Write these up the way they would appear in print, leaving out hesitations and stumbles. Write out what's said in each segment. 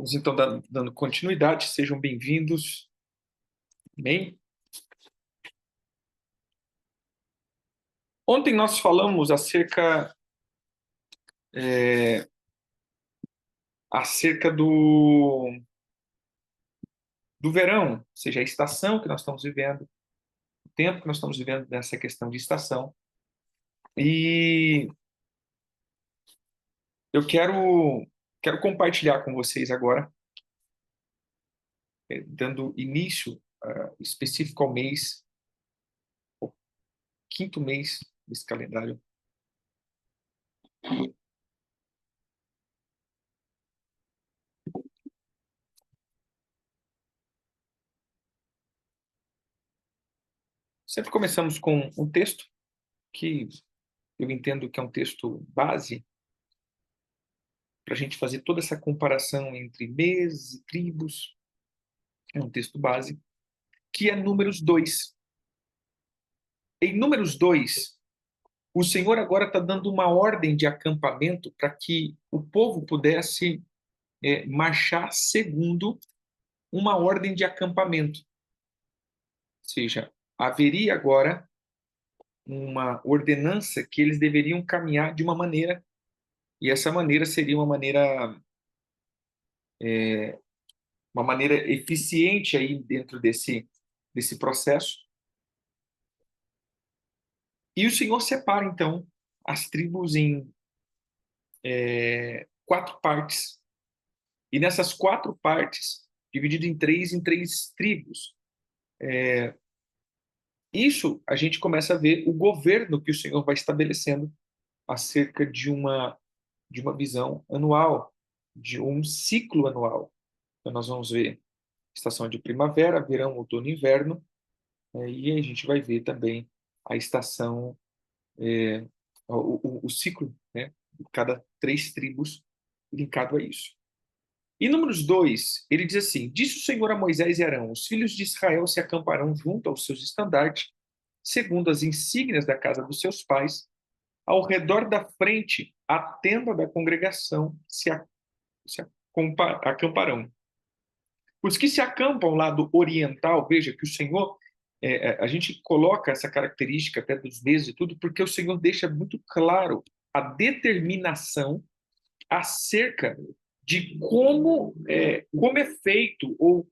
Vamos então dando continuidade, sejam bem-vindos. Amém? Ontem nós falamos acerca do verão, ou seja, a estação que nós estamos vivendo, o tempo que nós estamos vivendo nessa questão de estação. E eu quero compartilhar com vocês agora, dando início específico ao mês, o quinto mês desse calendário. Sempre começamos com um texto que eu entendo que é um texto base para a gente fazer toda essa comparação entre meses e tribos. É um texto base, que é Números 2. Em Números 2, o Senhor agora está dando uma ordem de acampamento para que o povo pudesse marchar segundo uma ordem de acampamento. Ou seja, haveria agora uma ordenança que eles deveriam caminhar de uma maneira, e essa maneira seria uma maneira eficiente aí dentro desse processo. E o Senhor separa, então, as tribos em 4 partes. E nessas 4 partes, dividido em três tribos. Isso a gente começa a ver o governo que o Senhor vai estabelecendo acerca de uma visão anual, de um ciclo anual. Então nós vamos ver estação de primavera, verão, outono e inverno, e a gente vai ver também a estação, o ciclo, né, de cada 3 tribos linkado a isso. Em Números 2, ele diz assim: Disse o Senhor a Moisés e Arão: Os filhos de Israel se acamparão junto aos seus estandartes, segundo as insígnias da casa dos seus pais, ao redor da frente, a tenda da congregação se acamparão. Os que se acampam lá do oriental, veja que o Senhor, a gente coloca essa característica até dos meses e tudo, porque o Senhor deixa muito claro a determinação acerca de como é feito, ou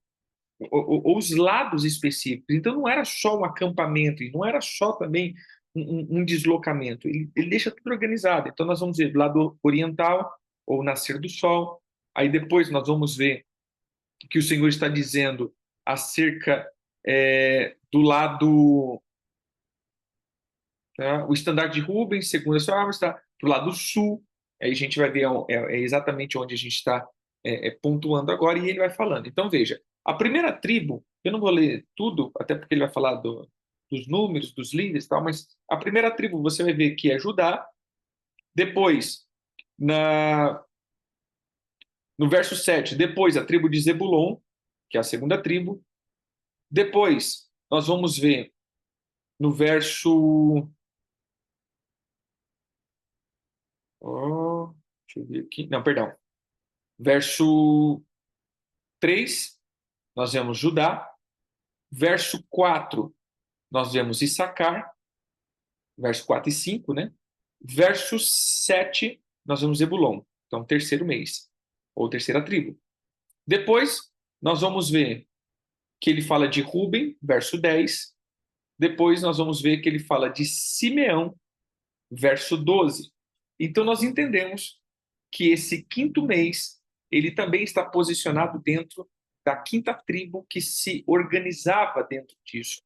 os lados específicos. Então, não era só um acampamento, e não era só também um deslocamento. Ele deixa tudo organizado. Então, nós vamos ver do lado oriental, ou nascer do sol. Aí depois nós vamos ver que o Senhor está dizendo acerca do lado, tá? O estandarte de Rubens, segundo a sua árvore, está do lado sul. Aí a gente vai ver exatamente onde a gente está pontuando agora, e ele vai falando. Então, veja, a primeira tribo, eu não vou ler tudo, até porque ele vai falar dos números, dos líderes e tal, mas a primeira tribo você vai ver que é Judá. Depois, no verso 7, depois a tribo de Zebulon, que é a segunda tribo. Depois, nós vamos ver no verso. Deixa eu ver aqui. Não, perdão. Verso 3, nós vemos Judá. Verso 4, nós vemos Issacar. Verso 4 e 5, né? Verso 7, nós vemos Zebulon. Então, terceiro mês, ou terceira tribo. Depois, nós vamos ver que ele fala de Ruben, verso 10. Depois, nós vamos ver que ele fala de Simeão, verso 12. Então, nós entendemos que esse quinto mês, ele também está posicionado dentro da quinta tribo que se organizava dentro disso.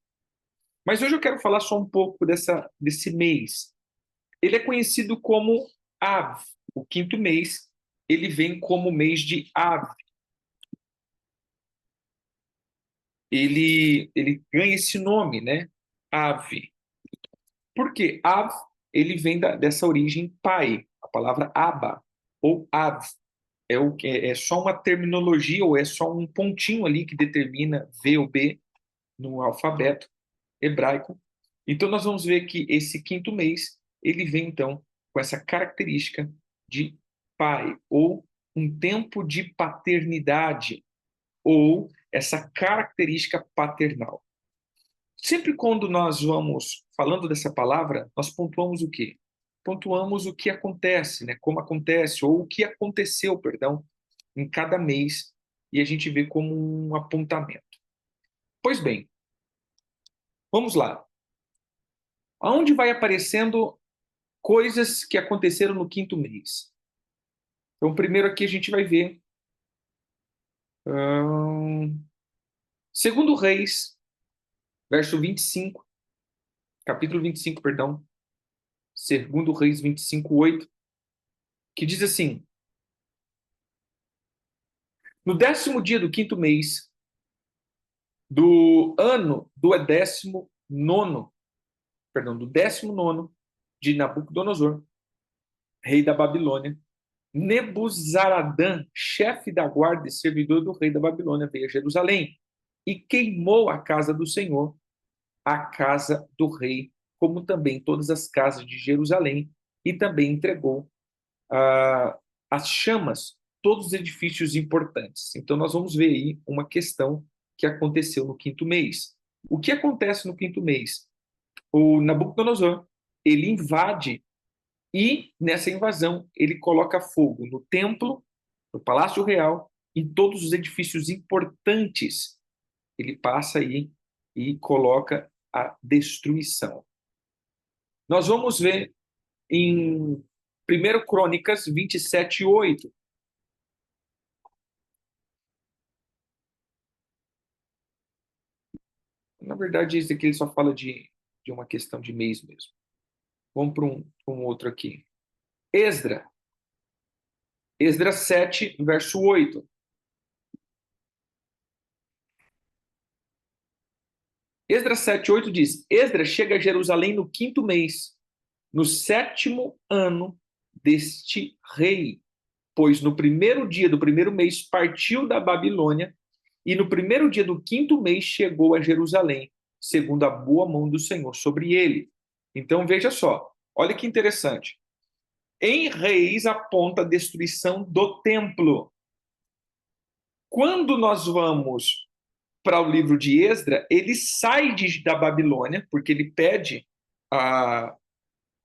Mas hoje eu quero falar só um pouco desse mês. Ele é conhecido como Av. O quinto mês, ele vem como mês de Av. Ele ganha esse nome, né? Ave. Por quê? Av, ele vem dessa origem pai, a palavra Abba, ou Av. É só uma terminologia, ou é só um pontinho ali que determina V ou B no alfabeto hebraico. Então, nós vamos ver que esse quinto mês, ele vem, então, com essa característica de pai, ou um tempo de paternidade, ou essa característica paternal. Sempre quando nós vamos falando dessa palavra, nós pontuamos o quê? Pontuamos o que acontece, né? Como acontece, ou o que aconteceu, perdão, em cada mês, e a gente vê como um apontamento. Pois bem, vamos lá. Aonde vai aparecendo coisas que aconteceram no quinto mês? Então, primeiro aqui a gente vai ver segundo Reis, verso 25, capítulo 25, perdão, segundo Reis 25:8, que diz assim: no 10º dia do quinto mês do ano do 19º, perdão, do 19º de Nabucodonosor, rei da Babilônia, Nebuzaradã, chefe da guarda e servidor do rei da Babilônia, veio a Jerusalém e queimou a casa do Senhor, a casa do rei, como também todas as casas de Jerusalém, e também entregou as chamas todos os edifícios importantes. Então, nós vamos ver aí uma questão que aconteceu no quinto mês. O que acontece no quinto mês? O Nabucodonosor, ele invade e, nessa invasão, ele coloca fogo no templo, no Palácio Real, em todos os edifícios importantes. Ele passa aí e coloca a destruição. Nós vamos ver em 1 Crônicas 27:8. Na verdade, esse aqui ele só fala de uma questão de mês mesmo. Vamos para um outro aqui. Esdras 7, verso 8. Esdras 7, 8 diz: Esdras chega a Jerusalém no quinto mês, no 7º ano deste rei, pois no primeiro dia do primeiro mês partiu da Babilônia, e no primeiro dia do quinto mês chegou a Jerusalém, segundo a boa mão do Senhor sobre ele. Então veja só, olha que interessante. Em Reis aponta a destruição do templo. Quando nós vamos para o livro de Esdras, ele sai da Babilônia, porque ele pede a,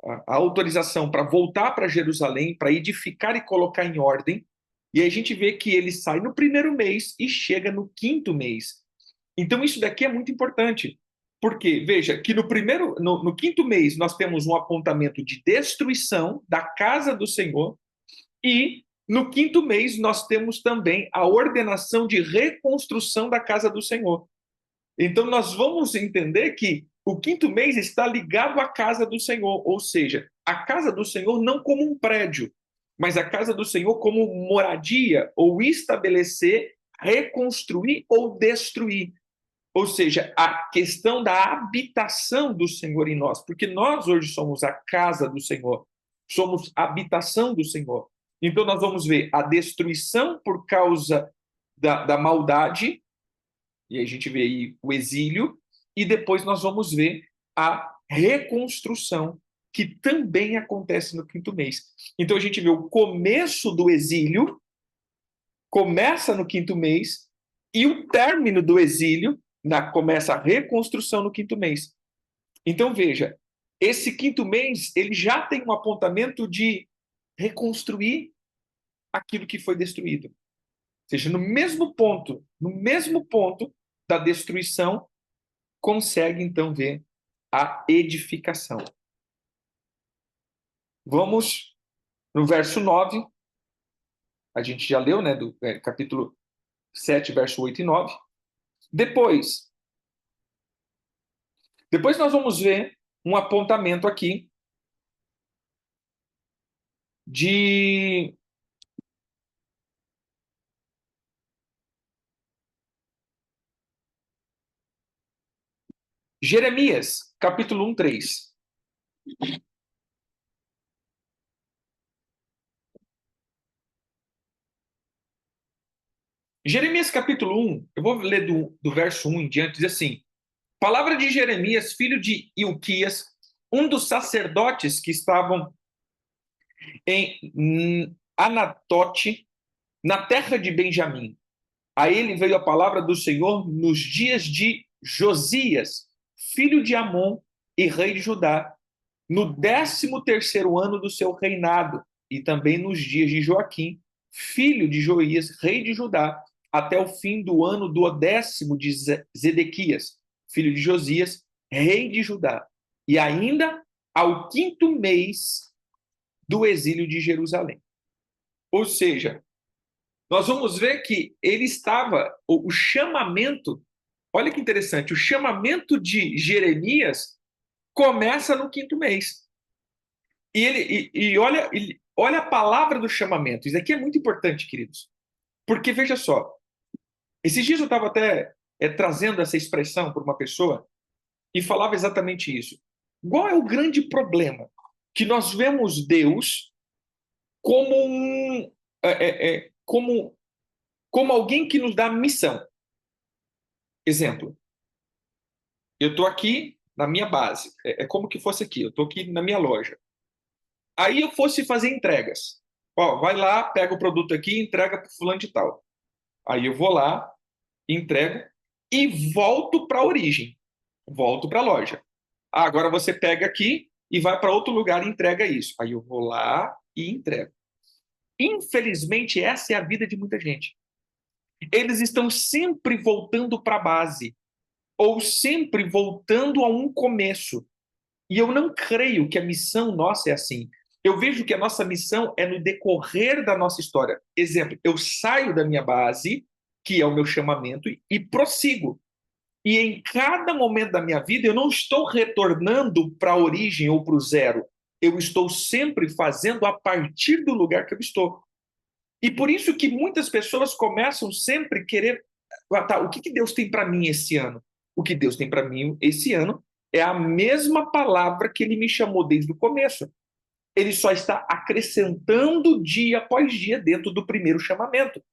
a autorização para voltar para Jerusalém, para edificar e colocar em ordem. E aí a gente vê que ele sai no primeiro mês e chega no quinto mês. Então isso daqui é muito importante, porque veja que no quinto mês nós temos um apontamento de destruição da casa do Senhor, e no quinto mês nós temos também a ordenação de reconstrução da casa do Senhor. Então nós vamos entender que o quinto mês está ligado à casa do Senhor, ou seja, a casa do Senhor não como um prédio, mas a casa do Senhor como moradia, ou estabelecer, reconstruir ou destruir. Ou seja, a questão da habitação do Senhor em nós, porque nós hoje somos a casa do Senhor, somos a habitação do Senhor. Então nós vamos ver a destruição por causa da maldade, e a gente vê aí o exílio, e depois nós vamos ver a reconstrução, que também acontece no quinto mês. Então a gente vê o começo do exílio, começa no quinto mês, e o término do exílio, começa a reconstrução no quinto mês. Então veja, esse quinto mês ele já tem um apontamento de reconstruir aquilo que foi destruído. Ou seja, no mesmo ponto da destruição, consegue então ver a edificação. Vamos no verso 9, a gente já leu, né, do capítulo 7, verso 8 e 9. Depois nós vamos ver um apontamento aqui de Jeremias, capítulo 1, 3. Jeremias, capítulo 1, eu vou ler do verso 1 em diante, diz assim: palavra de Jeremias, filho de Ilquias, um dos sacerdotes que estavam em Anatote, na terra de Benjamim. A ele veio a palavra do Senhor nos dias de Josias, filho de Amon e rei de Judá, no 13º ano do seu reinado, e também nos dias de Joaquim, filho de Joias, rei de Judá, até o fim do ano do 10º de Zedequias, filho de Josias, rei de Judá, e ainda ao 5º mês do exílio de Jerusalém. Ou seja, nós vamos ver que ele estava, o chamamento, olha que interessante, o chamamento de Jeremias começa no 5º mês. Olha a palavra do chamamento. Isso aqui é muito importante, queridos. Porque, veja só, esses dias eu estava até trazendo essa expressão para uma pessoa e falava exatamente isso. Qual é o grande problema? Que nós vemos Deus como como alguém que nos dá missão. Exemplo, eu estou aqui na minha base, é como que fosse aqui, eu estou aqui na minha loja. Aí eu fosse fazer entregas. Ó, vai lá, pega o produto aqui e entrega para o fulano de tal. Aí eu vou lá, entrego e volto para a origem, volto para a loja. Ah, agora você pega aqui e vai para outro lugar e entrega isso. Aí eu vou lá e entrego. Infelizmente, essa é a vida de muita gente. Eles estão sempre voltando para a base, ou sempre voltando a um começo. E eu não creio que a missão nossa é assim. Eu vejo que a nossa missão é no decorrer da nossa história. Exemplo, eu saio da minha base, que é o meu chamamento, e prossigo. E em cada momento da minha vida, eu não estou retornando para a origem ou para o zero. Eu estou sempre fazendo a partir do lugar que eu estou. E por isso que muitas pessoas começam sempre a querer... Ah, tá, o que Deus tem para mim esse ano? O que Deus tem para mim esse ano é a mesma palavra que ele me chamou desde o começo. Ele só está acrescentando dia após dia dentro do primeiro chamamento.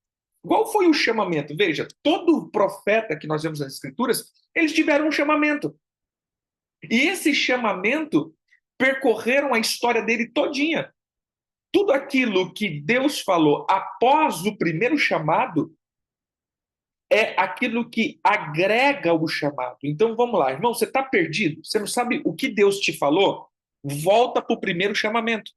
Qual foi o chamamento? Veja, todo profeta que nós vemos nas Escrituras, eles tiveram um chamamento. E esse chamamento percorreram a história dele todinha. Tudo aquilo que Deus falou após o primeiro chamado é aquilo que agrega o chamado. Então vamos lá, irmão, você está perdido? Você não sabe o que Deus te falou? Volta para o primeiro chamamento.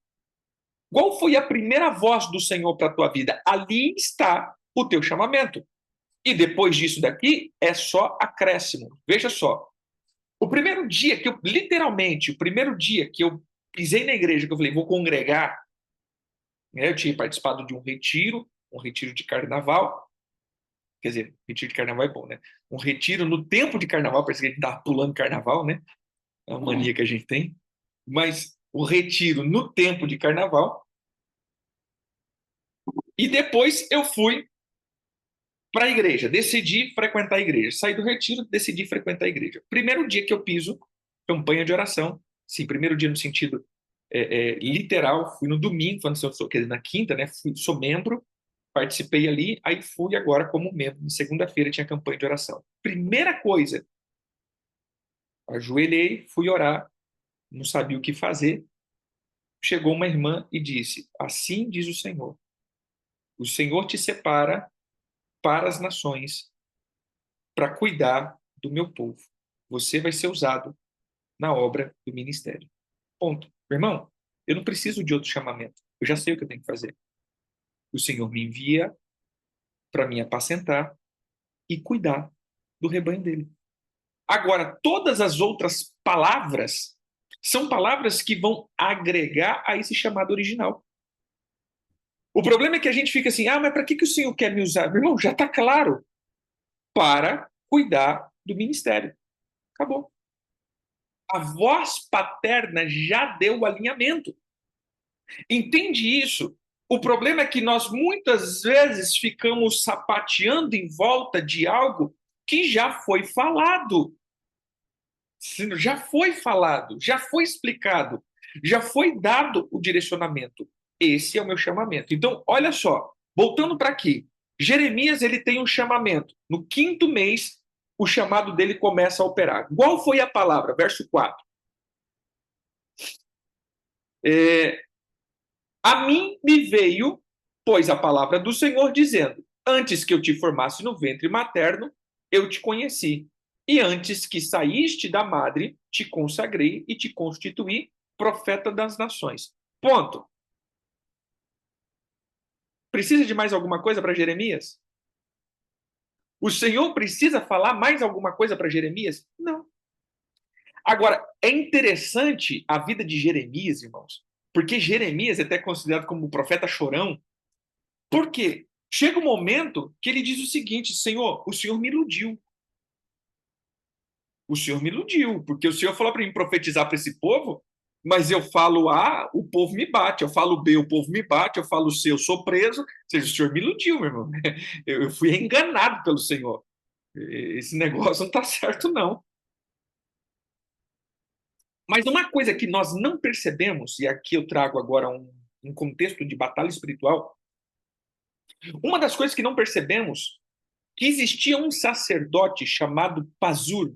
Qual foi a primeira voz do Senhor para a tua vida? Ali está o teu chamamento. E depois disso daqui é só acréscimo. Veja só. O primeiro dia que eu, literalmente, o primeiro dia que eu pisei na igreja, que eu falei, vou congregar, né, eu tinha participado de um retiro de carnaval. Quer dizer, retiro de carnaval é bom, né? Um retiro no tempo de carnaval, parece que a gente estava pulando carnaval, né? É uma mania que a gente tem. Mas o retiro no tempo de carnaval. E depois eu fui para a igreja, decidi frequentar a igreja. Saí do retiro, decidi frequentar a igreja. Primeiro dia que eu piso, campanha de oração. Sim, primeiro dia no sentido literal, fui no domingo, falando assim, eu sou, quer dizer, na quinta, né? Sou membro, participei ali, aí fui agora como membro. Na segunda-feira tinha campanha de oração. Primeira coisa, ajoelhei, fui orar, não sabia o que fazer. Chegou uma irmã e disse: assim diz o Senhor te separa para as nações, para cuidar do meu povo. Você vai ser usado na obra do ministério. Ponto. Meu irmão, eu não preciso de outro chamamento. Eu já sei o que eu tenho que fazer. O Senhor me envia para me apacentar e cuidar do rebanho dele. Agora, todas as outras palavras são palavras que vão agregar a esse chamado original. O problema é que a gente fica assim, mas para que o Senhor quer me usar? Meu irmão, já está claro. Para cuidar do ministério. Acabou. A voz paterna já deu o alinhamento. Entende isso? O problema é que nós muitas vezes ficamos sapateando em volta de algo que já foi falado. Já foi falado, já foi explicado, já foi dado o direcionamento. Esse é o meu chamamento. Então, olha só, voltando para aqui. Jeremias, ele tem um chamamento. No 5º mês, o chamado dele começa a operar. Qual foi a palavra? Verso 4. A mim me veio Pois a palavra do Senhor dizendo: antes que eu te formasse no ventre materno, eu te conheci. E antes que saíste da madre, te consagrei e te constituí profeta das nações. Ponto. Precisa de mais alguma coisa para Jeremias? O Senhor precisa falar mais alguma coisa para Jeremias? Não. Agora, é interessante a vida de Jeremias, irmãos, porque Jeremias é até considerado como o profeta chorão. Por quê? Chega um momento que ele diz o seguinte: Senhor, o Senhor me iludiu. O Senhor me iludiu, porque o Senhor falou para mim profetizar para esse povo, mas eu falo A, o povo me bate, eu falo B, o povo me bate, eu falo C, eu sou preso. Ou seja, o Senhor me iludiu, meu irmão. Eu fui enganado pelo Senhor. Esse negócio não está certo, não. Mas uma coisa que nós não percebemos, e aqui eu trago agora um contexto de batalha espiritual, uma das coisas que não percebemos, que existia um sacerdote chamado Pazur,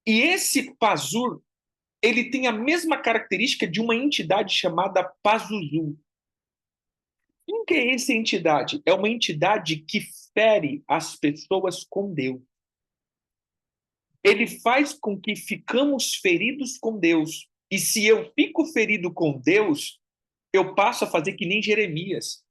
e esse Pazur, ele tem a mesma característica de uma entidade chamada Pazuzu. O que é essa entidade? É uma entidade que fere as pessoas com Deus. Ele faz com que ficamos feridos com Deus. E se eu fico ferido com Deus, eu passo a fazer que nem Jeremias.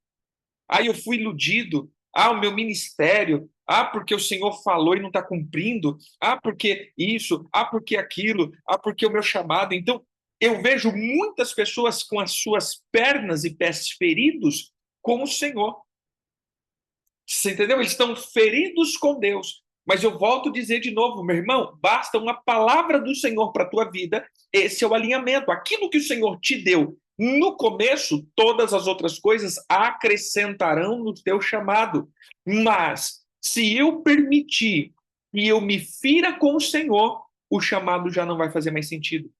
Eu fui iludido. O meu ministério. Porque o Senhor falou e não está cumprindo. Porque isso. Porque aquilo. Porque o meu chamado. Então, eu vejo muitas pessoas com as suas pernas e pés feridos com o Senhor. Você entendeu? Eles estão feridos com Deus. Mas eu volto a dizer de novo, meu irmão, basta uma palavra do Senhor para a tua vida. Esse é o alinhamento. Aquilo que o Senhor te deu no começo, todas as outras coisas acrescentarão no teu chamado. Mas se eu permitir que eu me fira com o Senhor, o chamado já não vai fazer mais sentido.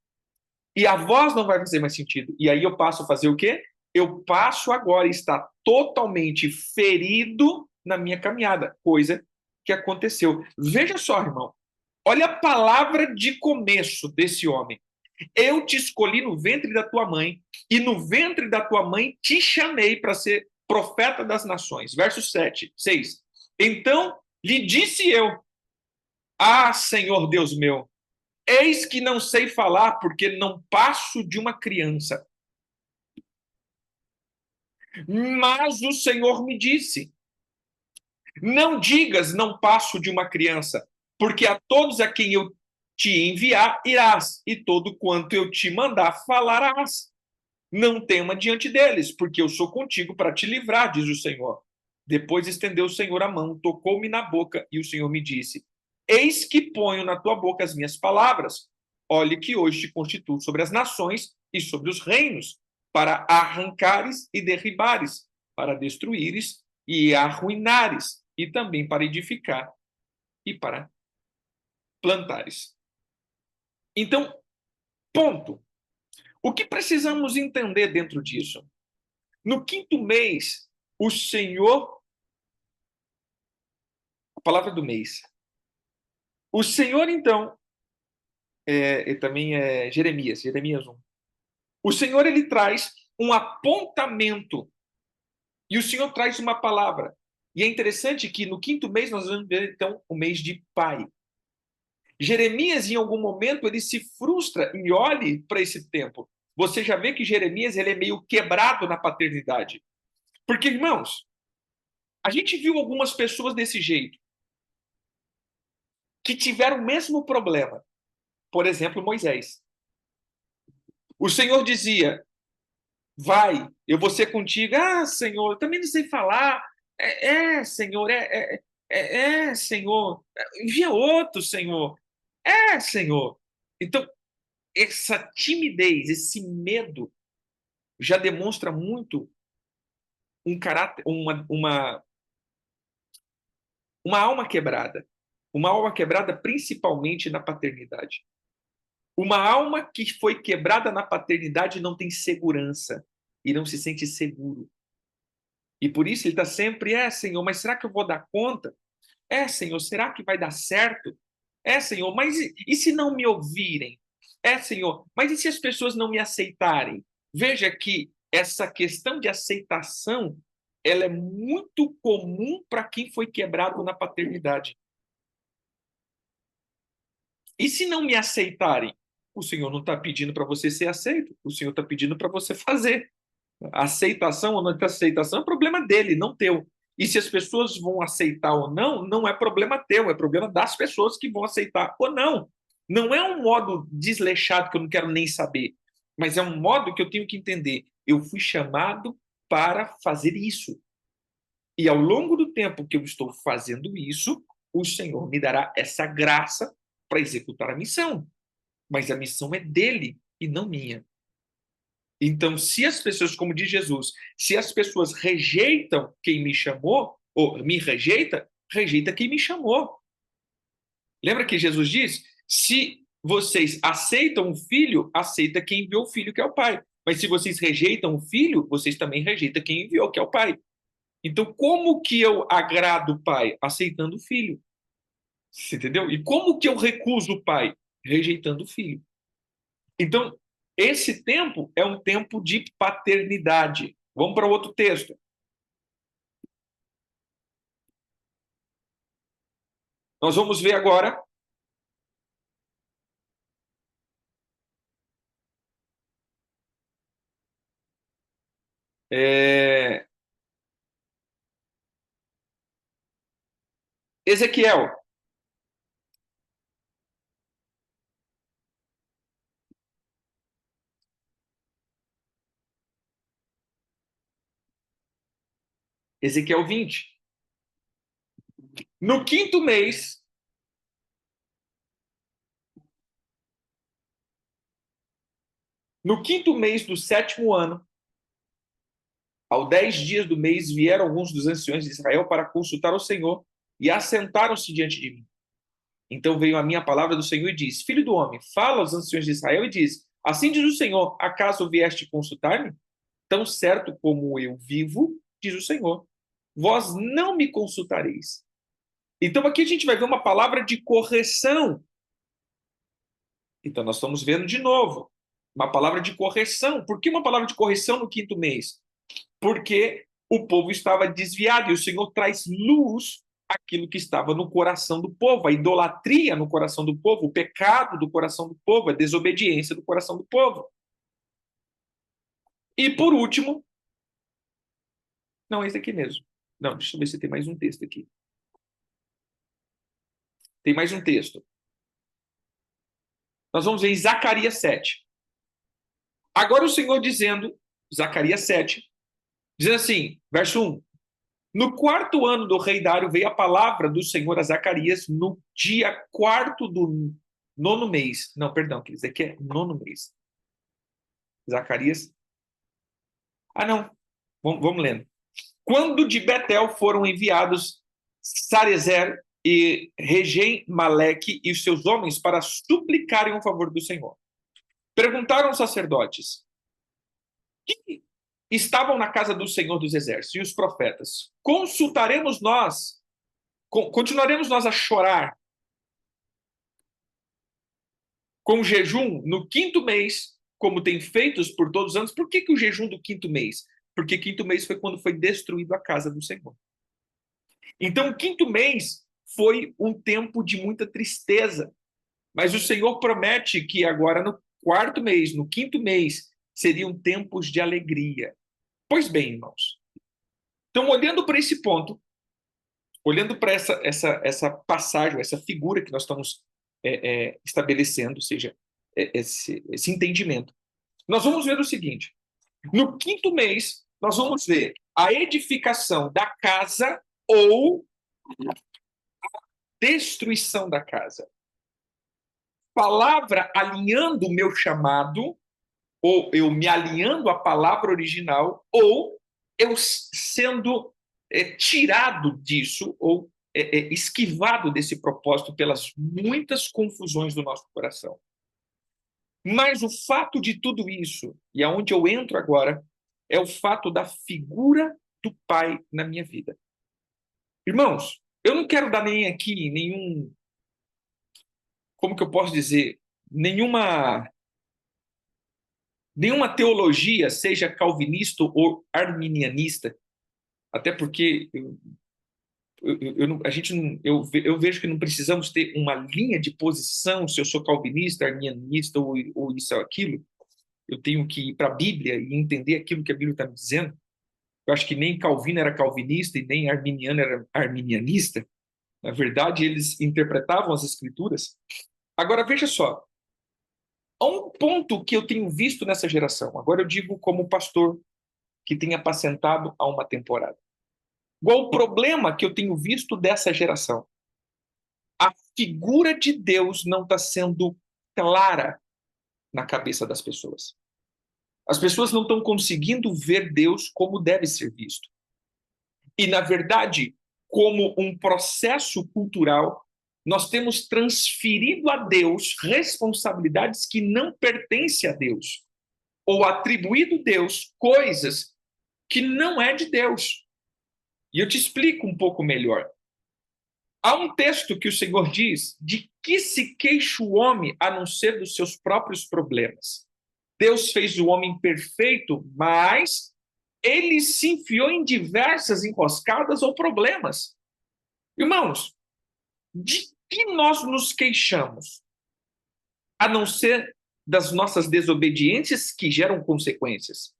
E a voz não vai fazer mais sentido. E aí eu passo a fazer o quê? Eu passo agora a estar totalmente ferido na minha caminhada, coisa que aconteceu. Veja só, irmão. Olha a palavra de começo desse homem. Eu te escolhi no ventre da tua mãe, e no ventre da tua mãe te chamei para ser profeta das nações. Verso 7, 6. Então lhe disse eu: Senhor Deus meu, eis que não sei falar, porque não passo de uma criança. Mas o Senhor me disse: não digas, não passo de uma criança, porque a todos a quem eu te enviar irás, e todo quanto eu te mandar falarás. Não tema diante deles, porque eu sou contigo para te livrar, diz o Senhor. Depois estendeu o Senhor a mão, tocou-me na boca, e o Senhor me disse: eis que ponho na tua boca as minhas palavras. Olhe que hoje te constituo sobre as nações e sobre os reinos, para arrancares e derribares, para destruíres e arruinares, e também para edificar e para plantares. Então, ponto. O que precisamos entender dentro disso? No quinto mês, o Senhor, a palavra do mês, o Senhor, então, também é Jeremias 1. O Senhor, ele traz um apontamento e o Senhor traz uma palavra. E é interessante que no quinto mês nós vamos ver, então, o mês de pai. Jeremias, em algum momento, ele se frustra e olhe para esse tempo. Você já vê que Jeremias ele é meio quebrado na paternidade. Porque, irmãos, a gente viu algumas pessoas desse jeito, que tiveram o mesmo problema. Por exemplo, Moisés. O Senhor dizia: vai, eu vou ser contigo. Senhor, eu também não sei falar. Senhor, Senhor. Envia outro, Senhor. Senhor. Então, essa timidez, esse medo, já demonstra muito um caráter, uma alma quebrada. Uma alma quebrada principalmente na paternidade. Uma alma que foi quebrada na paternidade não tem segurança e não se sente seguro. E por isso ele está sempre: Senhor, mas será que eu vou dar conta? Senhor, será que vai dar certo? Senhor, mas e se não me ouvirem? Senhor, mas e se as pessoas não me aceitarem? Veja que essa questão de aceitação, ela é muito comum para quem foi quebrado na paternidade. E se não me aceitarem? O Senhor não está pedindo para você ser aceito, o Senhor está pedindo para você fazer. A aceitação ou não aceitação é problema dele, não teu. E se as pessoas vão aceitar ou não, não é problema teu, é problema das pessoas que vão aceitar ou não. Não é um modo desleixado que eu não quero nem saber, mas é um modo que eu tenho que entender. Eu fui chamado para fazer isso. E ao longo do tempo que eu estou fazendo isso, o Senhor me dará essa graça para executar a missão. Mas a missão é dele e não minha. Então, se as pessoas, como diz Jesus, se as pessoas rejeitam quem me chamou, ou me rejeita, rejeita quem me chamou. Lembra que Jesus diz? Se vocês aceitam o filho, aceita quem enviou o filho, que é o pai. Mas se vocês rejeitam o filho, vocês também rejeitam quem enviou, que é o pai. Então, como que eu agrado o pai? Aceitando o filho. Você entendeu? E como que eu recuso o pai? Rejeitando o filho. Então, esse tempo é um tempo de paternidade. Vamos para outro texto. Nós vamos ver agora é, Ezequiel. Ezequiel 20. No quinto mês, no quinto mês do sétimo ano, ao 10 dias do mês, vieram alguns dos anciões de Israel para consultar o Senhor e assentaram-se diante de mim. Então veio a minha palavra do Senhor e disse: Filho do homem, fala aos anciões de Israel e diz: Assim diz o Senhor: Acaso vieste consultar-me? Tão certo como eu vivo, diz o Senhor, vós não me consultareis. Então aqui a gente vai ver uma palavra de correção. Então nós estamos vendo de novo uma palavra de correção. Por que uma palavra de correção no quinto mês? Porque o povo estava desviado e o Senhor traz luz àquilo que estava no coração do povo, a idolatria no coração do povo, o pecado do coração do povo, a desobediência do coração do povo. E por último, não, esse aqui mesmo. Não, deixa eu ver se tem mais um texto aqui. Tem mais um texto. Nós vamos ver em Zacarias 7. Agora o Senhor dizendo, Zacarias 7, dizendo assim, verso 1. No quarto ano do rei Dário veio a palavra do Senhor a Zacarias no dia quarto do nono mês. Não, perdão, quer dizer que é nono mês. Zacarias. Ah, não. Vamos lendo. Quando de Betel foram enviados Sarezer e Regem Maleque e os seus homens para suplicarem o favor do Senhor. Perguntaram os sacerdotes: que estavam na casa do Senhor dos Exércitos e os profetas: consultaremos nós, continuaremos nós a chorar com jejum no quinto mês, como tem feitos por todos os anos? Por que o jejum do quinto mês? Porque quinto mês foi quando foi destruído a casa do Senhor. Então, o quinto mês foi um tempo de muita tristeza, mas o Senhor promete que agora no quarto mês, no quinto mês, seriam tempos de alegria. Pois bem, irmãos, então olhando para esse ponto, olhando para essa passagem, essa figura que nós estamos estabelecendo, ou seja, esse entendimento, nós vamos ver o seguinte: no quinto mês, nós vamos ver a edificação da casa ou destruição da casa. Palavra alinhando o meu chamado, ou eu me alinhando à palavra original, ou eu sendo tirado disso, ou esquivado desse propósito pelas muitas confusões do nosso coração. Mas o fato de tudo isso, e aonde eu entro agora, é o fato da figura do Pai na minha vida. Irmãos, eu não quero dar nem aqui nenhum, como que eu posso dizer, nenhuma Nenhuma teologia, seja calvinista ou arminianista, até porque eu vejo que não precisamos ter uma linha de posição, se eu sou calvinista, arminianista ou isso ou aquilo. Eu tenho que ir para a Bíblia e entender aquilo que a Bíblia está me dizendo. Eu acho que nem Calvino era calvinista e nem arminiano era arminianista. Na verdade, eles interpretavam as escrituras. Agora, veja só, há um ponto que eu tenho visto nessa geração. Agora eu digo como pastor que tem apacentado há uma temporada. Qual o problema que eu tenho visto dessa geração? A figura de Deus não está sendo clara na cabeça das pessoas. As pessoas não estão conseguindo ver Deus como deve ser visto. E, na verdade, como um processo cultural, nós temos transferido a Deus responsabilidades que não pertencem a Deus, ou atribuído a Deus coisas que não é de Deus. E eu te explico um pouco melhor. Há um texto que o Senhor diz: de que se queixa o homem a não ser dos seus próprios problemas? Deus fez o homem perfeito, mas ele se enfiou em diversas enroscadas ou problemas. Irmãos, de que nós nos queixamos? A não ser das nossas desobediências que geram consequências.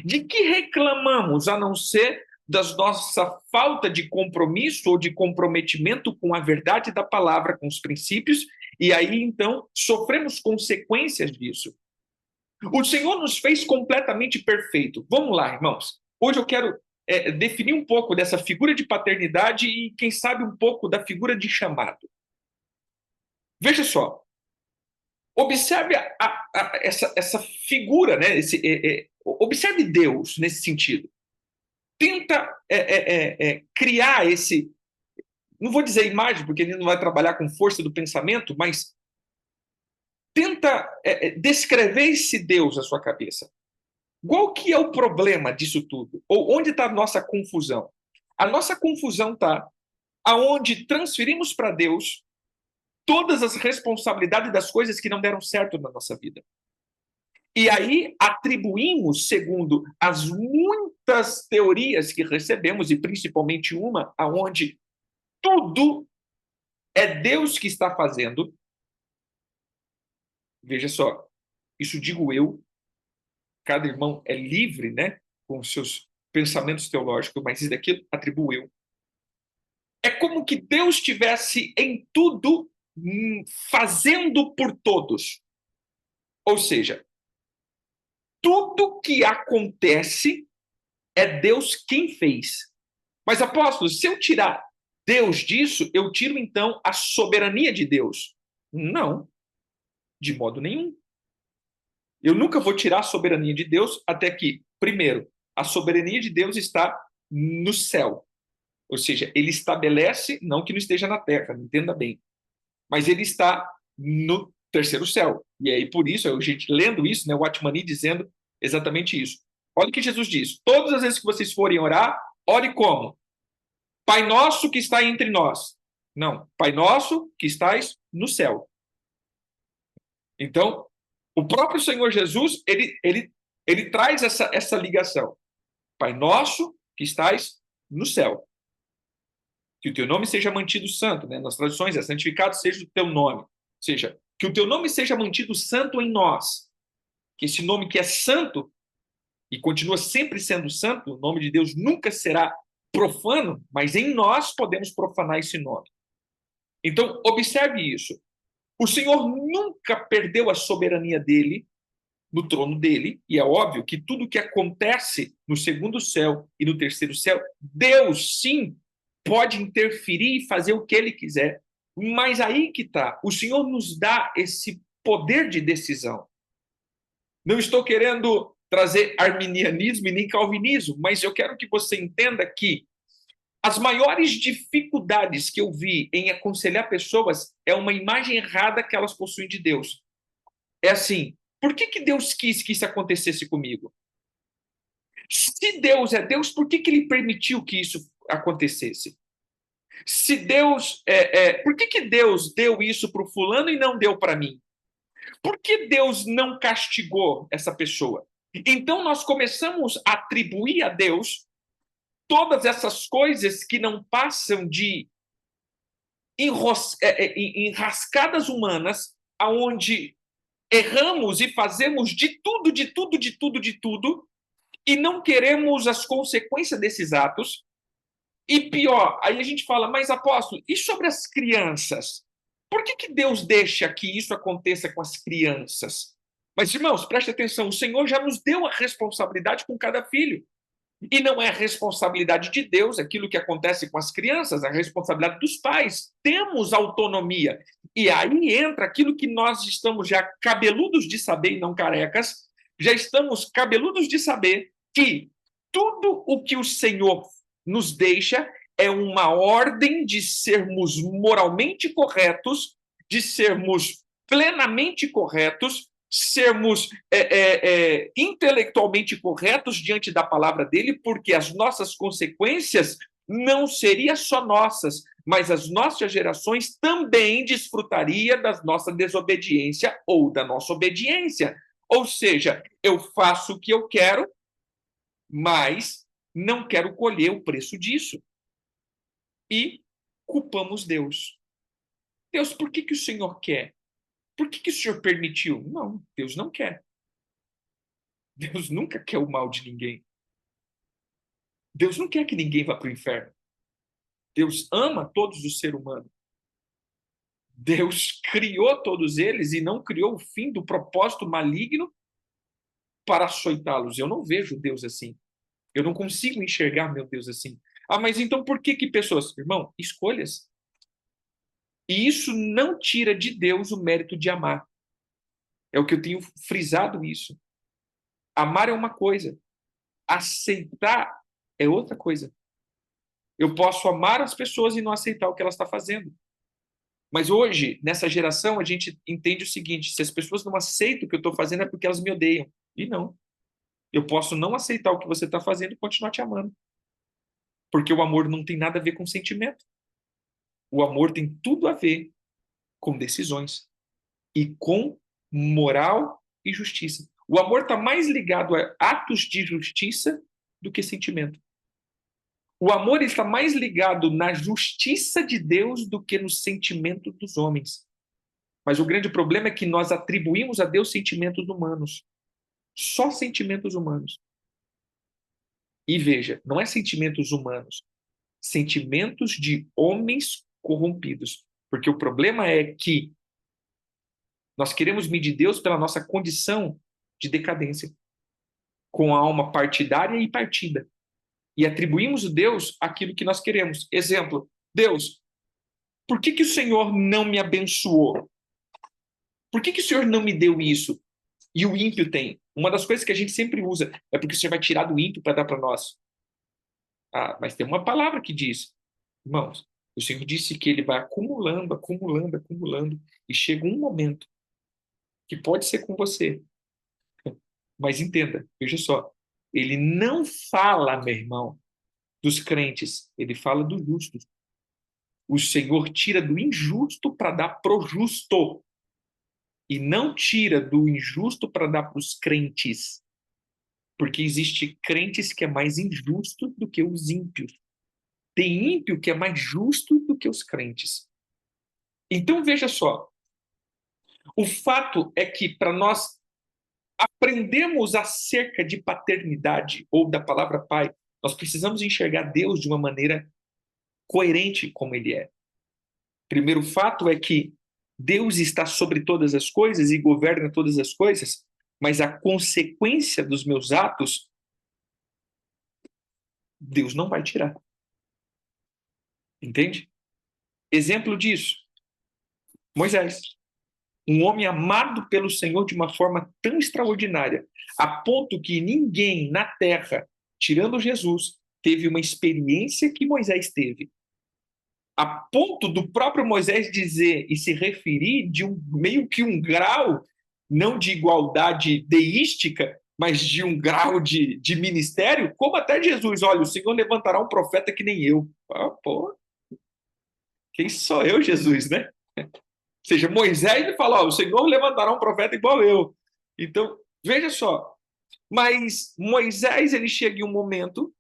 De que reclamamos, a não ser da nossa falta de compromisso ou de comprometimento com a verdade da palavra, com os princípios, e aí então sofremos consequências disso. O Senhor nos fez completamente perfeito. Vamos lá, irmãos. Hoje eu quero definir um pouco dessa figura de paternidade e, quem sabe, um pouco da figura de chamado. Veja só. Observe essa figura, né? Observe Deus nesse sentido. Tenta criar esse. Não vou dizer imagem, porque ele não vai trabalhar com força do pensamento, mas tenta descrever esse Deus na sua cabeça. Qual que é o problema disso tudo? Ou onde está a nossa confusão? A nossa confusão está aonde transferimos para Deus todas as responsabilidades das coisas que não deram certo na nossa vida. E aí atribuímos, segundo as muitas teorias que recebemos, e principalmente uma, aonde tudo é Deus que está fazendo. Veja só, isso digo eu, cada irmão é livre, né, com os seus pensamentos teológicos, mas isso daqui atribuo eu. É como que Deus estivesse em tudo fazendo por todos. Ou seja, tudo que acontece é Deus quem fez. Mas, apóstolo, se eu tirar Deus disso, eu tiro então a soberania de Deus. Não, de modo nenhum. Eu nunca vou tirar a soberania de Deus até que, primeiro, a soberania de Deus está no céu. Ou seja, ele estabelece, não que não esteja na terra, me entenda bem, mas ele está no terceiro céu. E aí, por isso, a gente lendo isso, né, o Atmani dizendo exatamente isso. Olha o que Jesus diz: todas as vezes que vocês forem orar, ore como? Pai nosso que está entre nós. Não, Pai nosso que estás no céu. Então, o próprio Senhor Jesus, ele traz essa ligação. Pai nosso que estás no céu. Que o teu nome seja mantido santo, né? Nas traduções é santificado seja o teu nome. Ou seja, que o teu nome seja mantido santo em nós. Que esse nome que é santo e continua sempre sendo santo, o nome de Deus nunca será profano, mas em nós podemos profanar esse nome. Então, observe isso. O Senhor nunca perdeu a soberania dele no trono dele, e é óbvio que tudo que acontece no segundo céu e no terceiro céu, Deus sim pode interferir e fazer o que ele quiser. Mas aí que está, o Senhor nos dá esse poder de decisão. Não estou querendo trazer arminianismo e nem calvinismo, mas eu quero que você entenda que as maiores dificuldades que eu vi em aconselhar pessoas é uma imagem errada que elas possuem de Deus. É assim, por que Deus quis que isso acontecesse comigo? Se Deus é Deus, por que ele permitiu que isso acontecesse? Se Deus por que Deus deu isso para o fulano e não deu para mim? Por que Deus não castigou essa pessoa? Então nós começamos a atribuir a Deus todas essas coisas que não passam de enrascadas humanas, aonde erramos e fazemos de tudo, de tudo, de tudo, de tudo, e não queremos as consequências desses atos. E pior, aí a gente fala, mas apóstolo, e sobre as crianças? Por que Deus deixa que isso aconteça com as crianças? Mas, irmãos, preste atenção, o Senhor já nos deu a responsabilidade com cada filho. E não é a responsabilidade de Deus aquilo que acontece com as crianças, é a responsabilidade dos pais. Temos autonomia. E aí entra aquilo que nós estamos já cabeludos de saber e não carecas, já estamos cabeludos de saber que tudo o que o Senhor nos deixa é uma ordem de sermos moralmente corretos, de sermos plenamente corretos, sermos intelectualmente corretos diante da palavra dele, porque as nossas consequências não seriam só nossas, mas as nossas gerações também desfrutariam da nossa desobediência ou da nossa obediência. Ou seja, eu faço o que eu quero, mas não quero colher o preço disso. E culpamos Deus. Deus, por que o Senhor quer? Por que o Senhor permitiu? Não, Deus não quer. Deus nunca quer o mal de ninguém. Deus não quer que ninguém vá para o inferno. Deus ama todos os seres humanos. Deus criou todos eles e não criou o fim do propósito maligno para açoitá-los. Eu não vejo Deus assim. Eu não consigo enxergar meu Deus assim. Ah, mas então por que pessoas? Irmão, escolhas. E isso não tira de Deus o mérito de amar. É o que eu tenho frisado isso. Amar é uma coisa. Aceitar é outra coisa. Eu posso amar as pessoas e não aceitar o que elas estão fazendo. Mas hoje, nessa geração, a gente entende o seguinte: se as pessoas não aceitam o que eu estou fazendo é porque elas me odeiam. E não. Eu posso não aceitar o que você está fazendo e continuar te amando. Porque o amor não tem nada a ver com sentimento. O amor tem tudo a ver com decisões e com moral e justiça. O amor está mais ligado a atos de justiça do que sentimento. O amor está mais ligado na justiça de Deus do que no sentimento dos homens. Mas o grande problema é que nós atribuímos a Deus sentimentos humanos. Só sentimentos humanos. E veja, não é sentimentos humanos, sentimentos de homens corrompidos. Porque o problema é que nós queremos medir Deus pela nossa condição de decadência, com a alma partidária e partida. E atribuímos a Deus aquilo que nós queremos. Exemplo, Deus, por que o Senhor não me abençoou? Por que o Senhor não me deu isso? E o ímpio tem. Uma das coisas que a gente sempre usa é porque o Senhor vai tirar do ímpio para dar para nós. Ah, mas tem uma palavra que diz, irmãos, o Senhor disse que ele vai acumulando, acumulando, acumulando, e chega um momento que pode ser com você. Mas entenda, veja só, ele não fala, meu irmão, dos crentes, ele fala dos justos. O Senhor tira do injusto para dar pro justo. E não tira do injusto para dar para os crentes. Porque existe crentes que é mais injusto do que os ímpios. Tem ímpio que é mais justo do que os crentes. Então, veja só. O fato é que para nós aprendermos acerca de paternidade ou da palavra pai, nós precisamos enxergar Deus de uma maneira coerente como ele é. Primeiro fato é que Deus está sobre todas as coisas e governa todas as coisas, mas a consequência dos meus atos, Deus não vai tirar. Entende? Exemplo disso, Moisés. Um homem amado pelo Senhor de uma forma tão extraordinária, a ponto que ninguém na terra, tirando Jesus, teve uma experiência que Moisés teve. A ponto do próprio Moisés dizer e se referir de meio que um grau, não de igualdade deística, mas de um grau de ministério, como até Jesus, olha, o Senhor levantará um profeta que nem eu. Ah, pô, quem sou eu, Jesus, né? seja, Moisés ele fala, ó, o Senhor levantará um profeta igual eu. Então, veja só, mas Moisés ele chega em um momento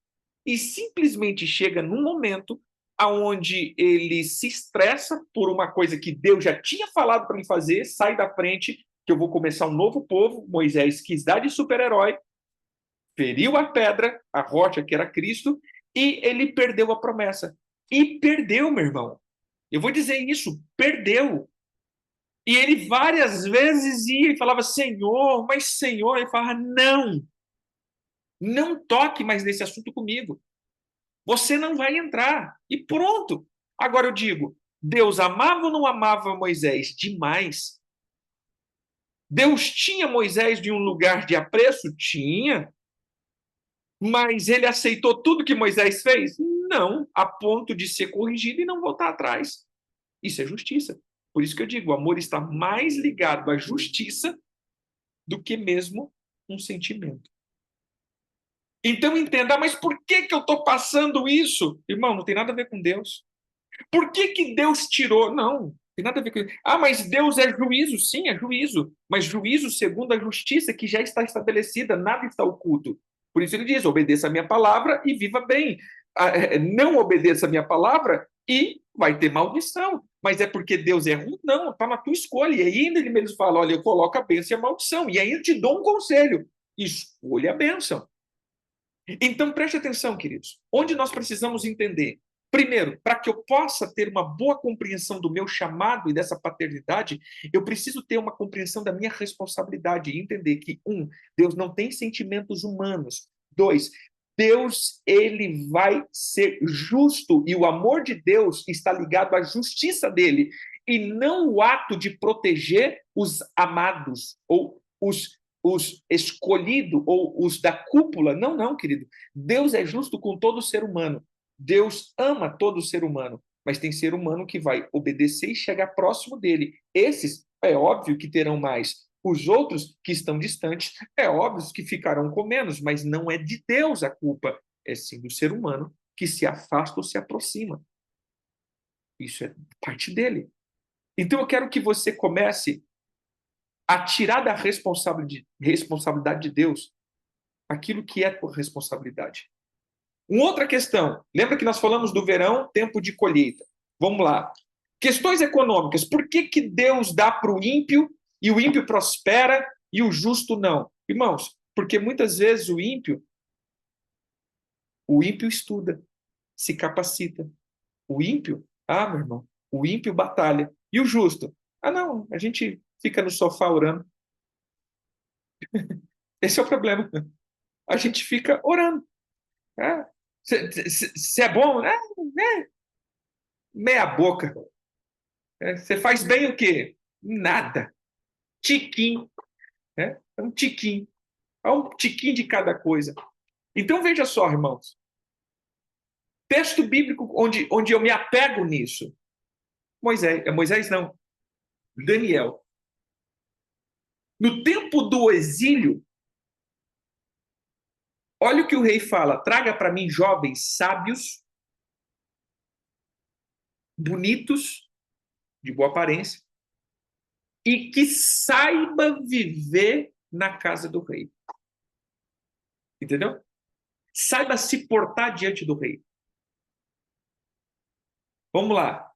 e simplesmente chega num momento aonde ele se estressa por uma coisa que Deus já tinha falado para ele fazer, sai da frente, que eu vou começar um novo povo. Moisés quis dar de super-herói, feriu a pedra, a rocha que era Cristo, e ele perdeu a promessa. E perdeu, meu irmão. Eu vou dizer isso, perdeu. E ele várias vezes ia e falava, Senhor, mas Senhor, ele falava, não, não toque mais nesse assunto comigo. Você não vai entrar. E pronto. Agora eu digo, Deus amava ou não amava Moisés? Demais. Deus tinha Moisés de um lugar de apreço? Tinha. Mas ele aceitou tudo que Moisés fez? Não, a ponto de ser corrigido e não voltar atrás. Isso é justiça. Por isso que eu digo, o amor está mais ligado à justiça do que mesmo um sentimento. Então entenda, mas por que eu estou passando isso? Irmão, não tem nada a ver com Deus. Por que Deus tirou? Não, tem nada a ver com isso. Ah, mas Deus é juízo. Sim, é juízo. Mas juízo segundo a justiça que já está estabelecida, nada está oculto. Por isso ele diz, obedeça a minha palavra e viva bem. Não obedeça a minha palavra e vai ter maldição. Mas é porque Deus é ruim? Não, está na tua escolha. E ainda ele mesmo fala, olha, eu coloco a bênção e a maldição. E ainda te dou um conselho. Escolha a bênção. Então, preste atenção, queridos. Onde nós precisamos entender? Primeiro, para que eu possa ter uma boa compreensão do meu chamado e dessa paternidade, eu preciso ter uma compreensão da minha responsabilidade e entender que, Deus não tem sentimentos humanos. Dois, Deus, ele vai ser justo e o amor de Deus está ligado à justiça dele e não o ato de proteger os amados ou os escolhidos ou os da cúpula. Não, não, querido. Deus é justo com todo ser humano. Deus ama todo ser humano, mas tem ser humano que vai obedecer e chegar próximo dele. Esses, é óbvio que terão mais. Os outros que estão distantes, é óbvio que ficarão com menos, mas não é de Deus a culpa, é sim do ser humano que se afasta ou se aproxima. Isso é parte dele. Então eu quero que você comece a tirar da responsabilidade de Deus aquilo que é por responsabilidade. Uma outra questão. Lembra que nós falamos do verão, tempo de colheita. Vamos lá. Questões econômicas. Por que Deus dá para o ímpio e o ímpio prospera e o justo não? Irmãos, porque muitas vezes o ímpio estuda, se capacita. O ímpio, meu irmão, o ímpio batalha. E o justo? Não, a gente fica no sofá orando. Esse é o problema. A gente fica orando. Se é bom, meia boca. Você faz bem o quê? Nada. Tiquinho. É um tiquinho. É um tiquinho de cada coisa. Então veja só, irmãos. Texto bíblico onde eu me apego nisso. Moisés não. Daniel. No tempo do exílio, olha o que o rei fala: traga para mim jovens sábios, bonitos, de boa aparência, e que saiba viver na casa do rei. Entendeu? Saiba se portar diante do rei. Vamos lá.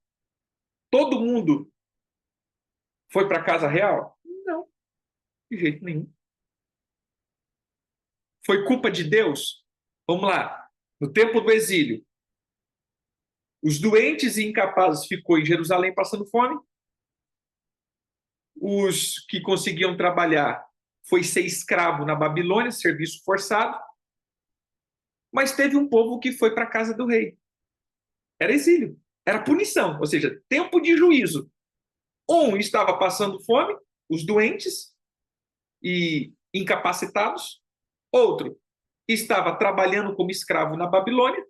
Todo mundo foi para a casa real? Não, de jeito nenhum. Foi culpa de Deus? Vamos lá. No tempo do exílio, os doentes e incapazes ficou em Jerusalém passando fome. Os que conseguiam trabalhar foi ser escravo na Babilônia, serviço forçado. Mas teve um povo que foi para a casa do rei. Era exílio, era punição, ou seja, tempo de juízo. Um estava passando fome, os doentes e incapacitados. Outro estava trabalhando como escravo na Babilônia.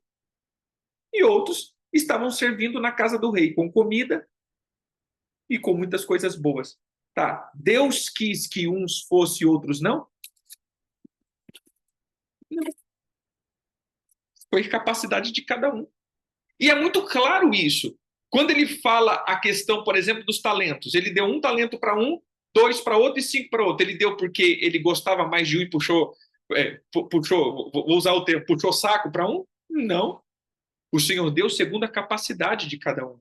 E outros estavam servindo na casa do rei com comida e com muitas coisas boas. Tá, Deus quis que uns fossem e outros não? Não. Foi capacidade de cada um. E é muito claro isso. Quando ele fala a questão, por exemplo, dos talentos, ele deu um talento para um, dois para outro e cinco para outro. Ele deu porque ele gostava mais de um e puxou, vou usar o termo, puxou saco para um? Não. O Senhor deu segundo a capacidade de cada um.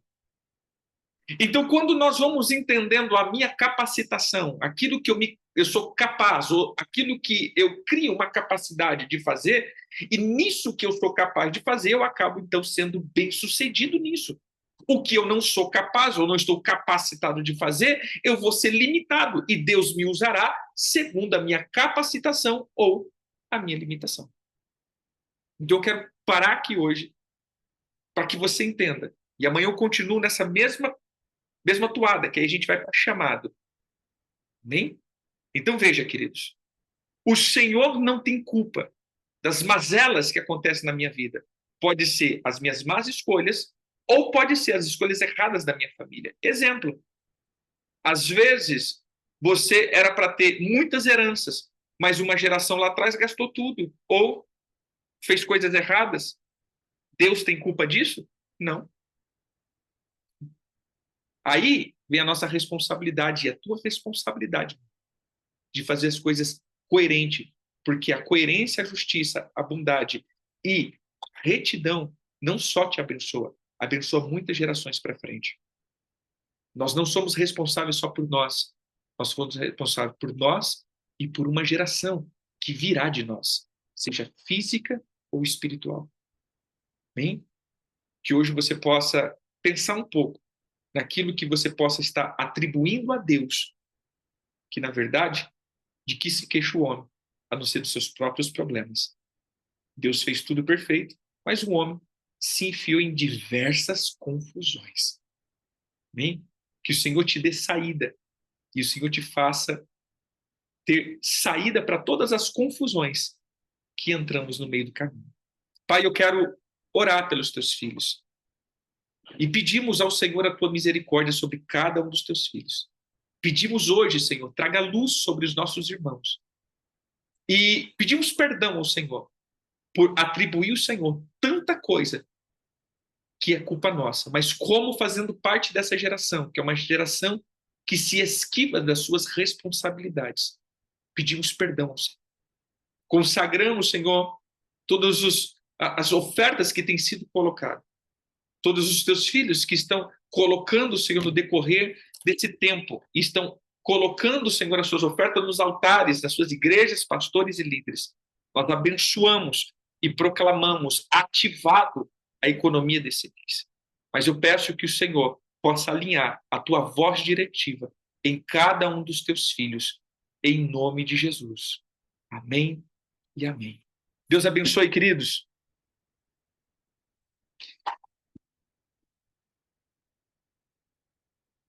Então, quando nós vamos entendendo a minha capacitação, aquilo que eu sou capaz, ou aquilo que eu crio uma capacidade de fazer, e nisso que eu sou capaz de fazer, eu acabo então sendo bem-sucedido nisso. O que eu não sou capaz ou não estou capacitado de fazer, eu vou ser limitado e Deus me usará segundo a minha capacitação ou a minha limitação. Então eu quero parar aqui hoje para que você entenda. E amanhã eu continuo nessa mesma toada, que aí a gente vai para chamado. Nem? Então veja, queridos, o Senhor não tem culpa das mazelas que acontecem na minha vida. Pode ser as minhas más escolhas ou pode ser as escolhas erradas da minha família. Exemplo, às vezes você era para ter muitas heranças, mas uma geração lá atrás gastou tudo ou fez coisas erradas. Deus tem culpa disso? Não. Aí vem a nossa responsabilidade e a tua responsabilidade de fazer as coisas coerente, porque a coerência, a justiça, a bondade e a retidão não só te abençoa muitas gerações para frente. Nós não somos responsáveis só por nós, nós somos responsáveis por nós e por uma geração que virá de nós, seja física ou espiritual. Bem? Que hoje você possa pensar um pouco naquilo que você possa estar atribuindo a Deus, que na verdade, de que se queixa o homem, a não ser dos seus próprios problemas. Deus fez tudo perfeito, mas o homem se enfiou em diversas confusões. Amém? Que o Senhor te dê saída e o Senhor te faça ter saída para todas as confusões que entramos no meio do caminho. Pai, eu quero orar pelos teus filhos e pedimos ao Senhor a tua misericórdia sobre cada um dos teus filhos. Pedimos hoje, Senhor, traga luz sobre os nossos irmãos. E pedimos perdão ao Senhor por atribuir ao Senhor tanta coisa que é culpa nossa, mas como fazendo parte dessa geração, que é uma geração que se esquiva das suas responsabilidades. Pedimos perdão ao Senhor. Consagramos, Senhor, todas as ofertas que têm sido colocadas, todos os teus filhos que estão colocando, Senhor, no decorrer desse tempo, e estão colocando, Senhor, as suas ofertas nos altares das suas igrejas, pastores e líderes. Nós abençoamos e proclamamos ativado a economia desse mês. Mas eu peço que o Senhor possa alinhar a tua voz diretiva em cada um dos teus filhos, em nome de Jesus. Amém e amém. Deus abençoe, queridos.